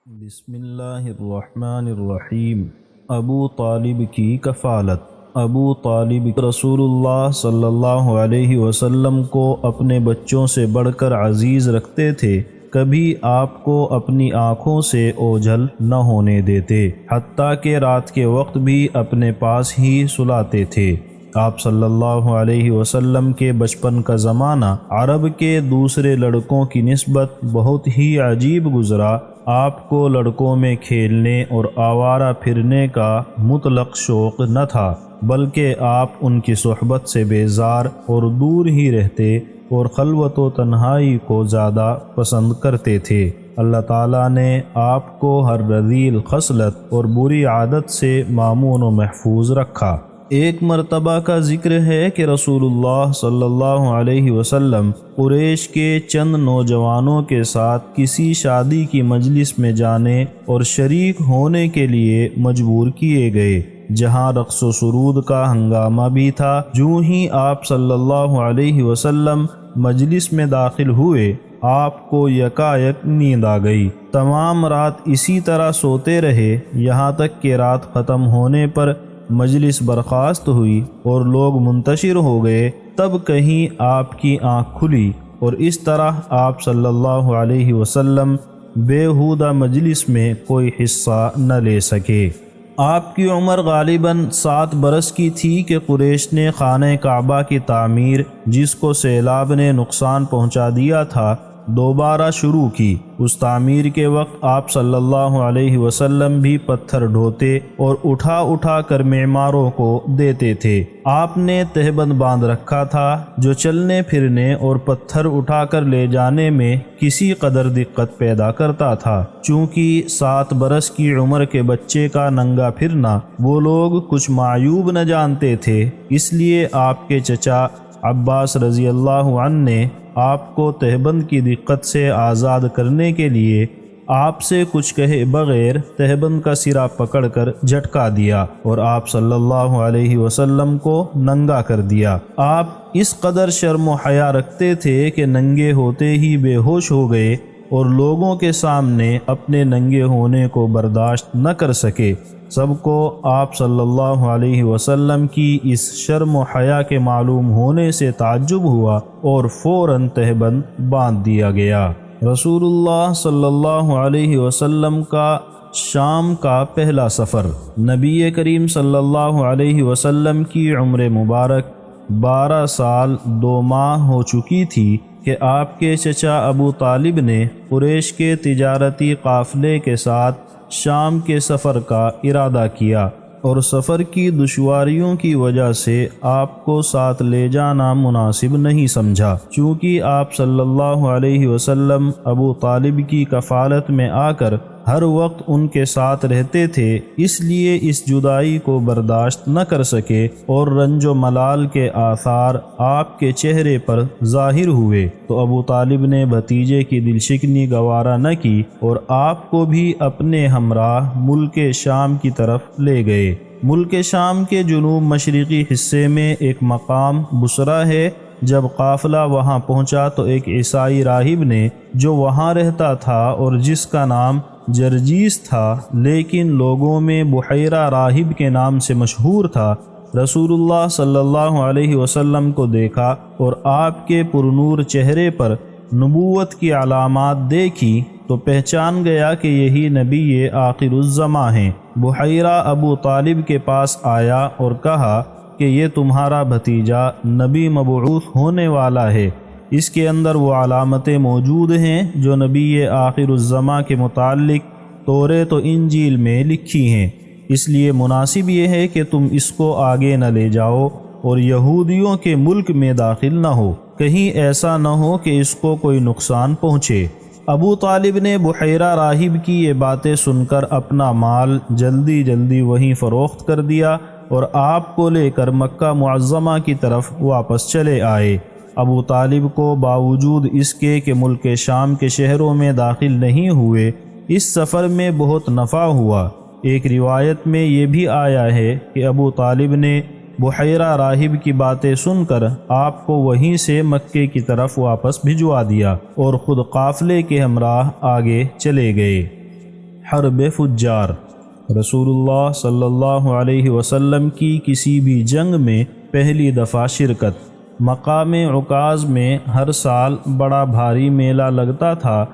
بسم اللہ الرحمن الرحیم۔ ابو طالب کی کفالت۔ ابو طالب رسول اللہ صلی اللہ علیہ وسلم کو اپنے بچوں سے بڑھ کر عزیز رکھتے تھے، کبھی آپ کو اپنی آنکھوں سے اوجھل نہ ہونے دیتے، حتیٰ کہ رات کے وقت بھی اپنے پاس ہی سلاتے تھے۔ آپ صلی اللہ علیہ وسلم کے بچپن کا زمانہ عرب کے دوسرے لڑکوں کی نسبت بہت ہی عجیب گزرا۔ آپ کو لڑکوں میں کھیلنے اور آوارہ پھرنے کا مطلق شوق نہ تھا، بلکہ آپ ان کی صحبت سے بیزار اور دور ہی رہتے اور خلوت و تنہائی کو زیادہ پسند کرتے تھے۔ اللہ تعالیٰ نے آپ کو ہر رذیل خصلت اور بری عادت سے مامون و محفوظ رکھا۔ ایک مرتبہ کا ذکر ہے کہ رسول اللہ صلی اللہ علیہ وسلم قریش کے چند نوجوانوں کے ساتھ کسی شادی کی مجلس میں جانے اور شریک ہونے کے لیے مجبور کیے گئے، جہاں رقص و سرود کا ہنگامہ بھی تھا۔ جو ہی آپ صلی اللہ علیہ وسلم مجلس میں داخل ہوئے، آپ کو یکایک نیند آ گئی۔ تمام رات اسی طرح سوتے رہے، یہاں تک کہ رات ختم ہونے پر مجلس برخاست ہوئی اور لوگ منتشر ہو گئے، تب کہیں آپ کی آنکھ کھلی اور اس طرح آپ صلی اللہ علیہ وسلم بیہودہ مجلس میں کوئی حصہ نہ لے سکے۔ آپ کی عمر غالباً 7 برس کی تھی کہ قریش نے خانہ کعبہ کی تعمیر، جس کو سیلاب نے نقصان پہنچا دیا تھا، دوبارہ شروع کی۔ اس تعمیر کے وقت آپ صلی اللہ علیہ وسلم بھی پتھر ڈھوتے اور اٹھا اٹھا کر معماروں کو دیتے تھے۔ آپ نے تہبند باندھ رکھا تھا، جو چلنے پھرنے اور پتھر اٹھا کر لے جانے میں کسی قدر دقت پیدا کرتا تھا۔ چونکہ 7 برس کی عمر کے بچے کا ننگا پھرنا وہ لوگ کچھ معیوب نہ جانتے تھے، اس لیے آپ کے چچا عباس رضی اللہ عنہ نے آپ کو تہبند کی دقت سے آزاد کرنے کے لیے آپ سے کچھ کہے بغیر تہبند کا سرا پکڑ کر جھٹکا دیا اور آپ صلی اللہ علیہ وسلم کو ننگا کر دیا۔ آپ اس قدر شرم و حیا رکھتے تھے کہ ننگے ہوتے ہی بے ہوش ہو گئے اور لوگوں کے سامنے اپنے ننگے ہونے کو برداشت نہ کر سکے۔ سب کو آپ صلی اللہ علیہ وسلم کی اس شرم و حیا کے معلوم ہونے سے تعجب ہوا اور فوراً تہبند باندھ دیا گیا۔ رسول اللہ صلی اللہ علیہ وسلم کا شام کا پہلا سفر۔ نبی کریم صلی اللہ علیہ وسلم کی عمر مبارک 12 سال 2 ماہ ہو چکی تھی کہ آپ کے چچا ابو طالب نے قریش کے تجارتی قافلے کے ساتھ شام کے سفر کا ارادہ کیا اور سفر کی دشواریوں کی وجہ سے آپ کو ساتھ لے جانا مناسب نہیں سمجھا۔ چونکہ آپ صلی اللہ علیہ وسلم ابو طالب کی کفالت میں آ کر ہر وقت ان کے ساتھ رہتے تھے، اس لیے اس جدائی کو برداشت نہ کر سکے اور رنج و ملال کے آثار آپ کے چہرے پر ظاہر ہوئے، تو ابو طالب نے بھتیجے کی دل شکنی گوارا نہ کی اور آپ کو بھی اپنے ہمراہ ملک شام کی طرف لے گئے۔ ملک شام کے جنوب مشرقی حصے میں ایک مقام بصرہ ہے۔ جب قافلہ وہاں پہنچا تو ایک عیسائی راہب نے، جو وہاں رہتا تھا اور جس کا نام جرجیس تھا لیکن لوگوں میں بحیرہ راہب کے نام سے مشہور تھا، رسول اللہ صلی اللہ علیہ وسلم کو دیکھا اور آپ کے پرنور چہرے پر نبوت کی علامات دیکھی تو پہچان گیا کہ یہی نبی آخر الزماں ہیں۔ بحیرہ ابو طالب کے پاس آیا اور کہا کہ یہ تمہارا بھتیجا نبی مبعوث ہونے والا ہے، اس کے اندر وہ علامتیں موجود ہیں جو نبی آخر الزماں کے متعلق توریت و انجیل میں لکھی ہیں، اس لیے مناسب یہ ہے کہ تم اس کو آگے نہ لے جاؤ اور یہودیوں کے ملک میں داخل نہ ہو، کہیں ایسا نہ ہو کہ اس کو کوئی نقصان پہنچے۔ ابو طالب نے بحیرہ راہب کی یہ باتیں سن کر اپنا مال جلدی وہیں فروخت کر دیا اور آپ کو لے کر مکہ معظمہ کی طرف واپس چلے آئے۔ ابو طالب کو باوجود اس کے کہ ملک شام کے شہروں میں داخل نہیں ہوئے، اس سفر میں بہت نفع ہوا۔ ایک روایت میں یہ بھی آیا ہے کہ ابو طالب نے بحیرہ راہب کی باتیں سن کر آپ کو وہیں سے مکے کی طرف واپس بھجوا دیا اور خود قافلے کے ہمراہ آگے چلے گئے۔ حرب فجار، رسول اللہ صلی اللہ علیہ وسلم کی کسی بھی جنگ میں پہلی دفعہ شرکت۔ مقام عکاظ میں ہر سال بڑا بھاری میلہ لگتا تھا۔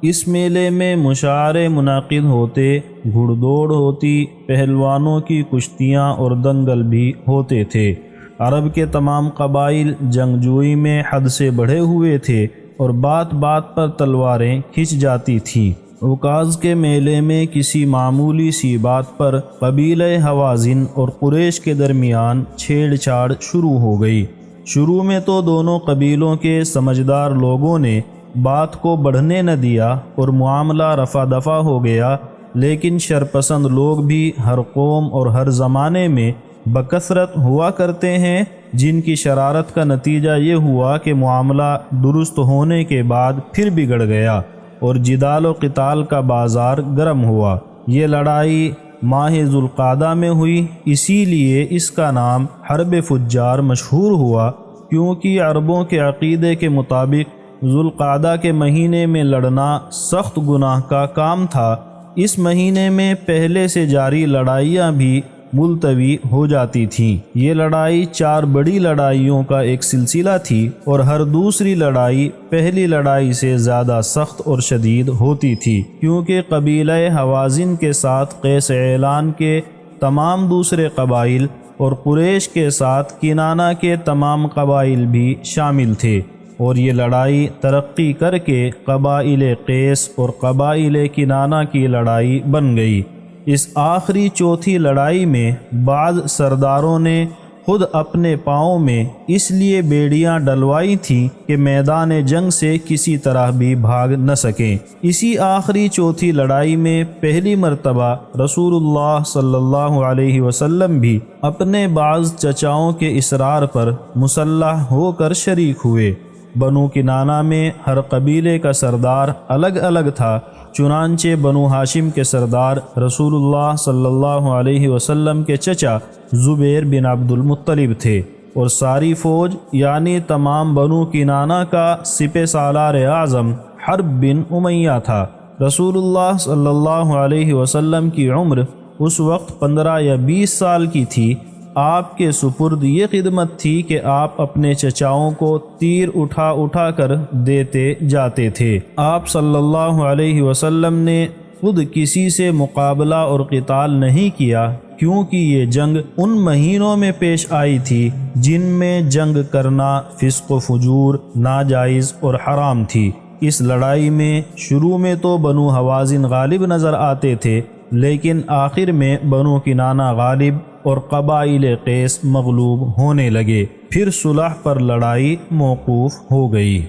اس میلے میں مشاعرے منعقد ہوتے، گھڑ دوڑ ہوتی، پہلوانوں کی کشتیاں اور دنگل بھی ہوتے تھے۔ عرب کے تمام قبائل جنگجوئی میں حد سے بڑھے ہوئے تھے اور بات بات پر تلواریں کھنچ جاتی تھیں۔ عکاظ کے میلے میں کسی معمولی سی بات پر قبیلہ حوازن اور قریش کے درمیان چھیڑ چھاڑ شروع ہو گئی۔ شروع میں تو دونوں قبیلوں کے سمجھدار لوگوں نے بات کو بڑھنے نہ دیا اور معاملہ رفع دفع ہو گیا، لیکن شرپسند لوگ بھی ہر قوم اور ہر زمانے میں بکثرت ہوا کرتے ہیں، جن کی شرارت کا نتیجہ یہ ہوا کہ معاملہ درست ہونے کے بعد پھر بگڑ گیا اور جدال و قتال کا بازار گرم ہوا۔ یہ لڑائی ماہ ذوالقعدہ میں ہوئی، اسی لیے اس کا نام حرب فجار مشہور ہوا، کیونکہ عربوں کے عقیدے کے مطابق ذوالقعدہ کے مہینے میں لڑنا سخت گناہ کا کام تھا۔ اس مہینے میں پہلے سے جاری لڑائیاں بھی ملتوی ہو جاتی تھیں۔ یہ لڑائی 4 بڑی لڑائیوں کا ایک سلسلہ تھی اور ہر دوسری لڑائی پہلی لڑائی سے زیادہ سخت اور شدید ہوتی تھی، کیونکہ قبیلہ حوازن کے ساتھ قیس اعلان کے تمام دوسرے قبائل اور قریش کے ساتھ کنانہ کے تمام قبائل بھی شامل تھے، اور یہ لڑائی ترقی کر کے قبائل قیس اور قبائل کنانہ کی لڑائی بن گئی۔ اس آخری چوتھی لڑائی میں بعض سرداروں نے خود اپنے پاؤں میں اس لیے بیڑیاں ڈلوائی تھیں کہ میدان جنگ سے کسی طرح بھی بھاگ نہ سکیں۔ اسی آخری چوتھی لڑائی میں پہلی مرتبہ رسول اللہ صلی اللہ علیہ وسلم بھی اپنے بعض چچاؤں کے اصرار پر مسلح ہو کر شریک ہوئے۔ بنو کنانہ میں ہر قبیلے کا سردار الگ الگ تھا، چنانچہ بنو ہاشم کے سردار رسول اللہ صلی اللہ علیہ وسلم کے چچا زبیر بن عبد المطلب تھے، اور ساری فوج یعنی تمام بنو کنانہ کا سپہ سالار اعظم حرب بن امیہ تھا۔ رسول اللہ صلی اللہ علیہ وسلم کی عمر اس وقت 15 یا 20 سال کی تھی۔ آپ کے سپرد یہ خدمت تھی کہ آپ اپنے چچاؤں کو تیر اٹھا اٹھا کر دیتے جاتے تھے۔ آپ صلی اللہ علیہ وسلم نے خود کسی سے مقابلہ اور قتال نہیں کیا، کیونکہ یہ جنگ ان مہینوں میں پیش آئی تھی جن میں جنگ کرنا فسق و فجور، ناجائز اور حرام تھی۔ اس لڑائی میں شروع میں تو بنو حوازن غالب نظر آتے تھے، لیکن آخر میں بنو کنانہ غالب اور قبائل قیس مغلوب ہونے لگے۔ پھر صلح پر لڑائی موقوف ہو گئی۔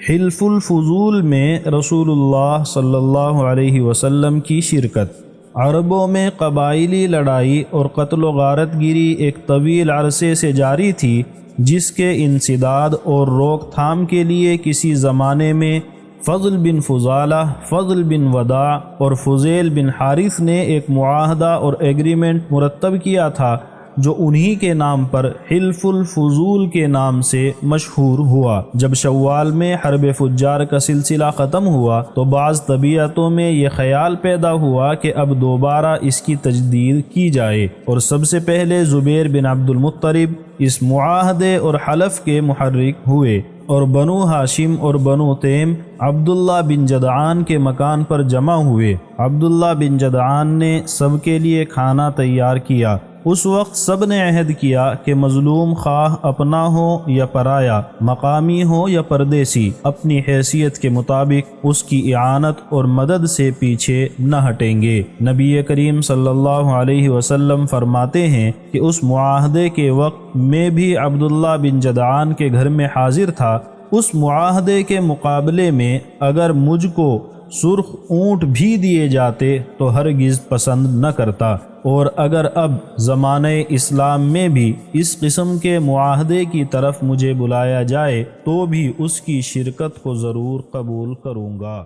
حلف الفضول میں رسول اللہ صلی اللہ علیہ وسلم کی شرکت۔ عربوں میں قبائلی لڑائی اور قتل و غارت گیری ایک طویل عرصے سے جاری تھی، جس کے انسداد اور روک تھام کے لیے کسی زمانے میں فضل بن فضالہ، فضل بن وداع اور فضیل بن حارث نے ایک معاہدہ اور ایگریمنٹ مرتب کیا تھا، جو انہی کے نام پر حلف الفضول کے نام سے مشہور ہوا۔ جب شوال میں حرب فجار کا سلسلہ ختم ہوا تو بعض طبیعتوں میں یہ خیال پیدا ہوا کہ اب دوبارہ اس کی تجدید کی جائے، اور سب سے پہلے زبیر بن عبد المطلب اس معاہدے اور حلف کے محرک ہوئے، اور بنو ہاشم اور بنو تیم عبداللہ بن جدعان کے مکان پر جمع ہوئے۔ عبداللہ بن جدعان نے سب کے لیے کھانا تیار کیا۔ اس وقت سب نے عہد کیا کہ مظلوم خواہ اپنا ہو یا پرایا، مقامی ہو یا پردیسی، اپنی حیثیت کے مطابق اس کی اعانت اور مدد سے پیچھے نہ ہٹیں گے۔ نبی کریم صلی اللہ علیہ وسلم فرماتے ہیں کہ اس معاہدے کے وقت میں بھی عبداللہ بن جدعان کے گھر میں حاضر تھا۔ اس معاہدے کے مقابلے میں اگر مجھ کو سرخ اونٹ بھی دیے جاتے تو ہرگز پسند نہ کرتا، اور اگر اب زمانہ اسلام میں بھی اس قسم کے معاہدے کی طرف مجھے بلایا جائے تو بھی اس کی شرکت کو ضرور قبول کروں گا۔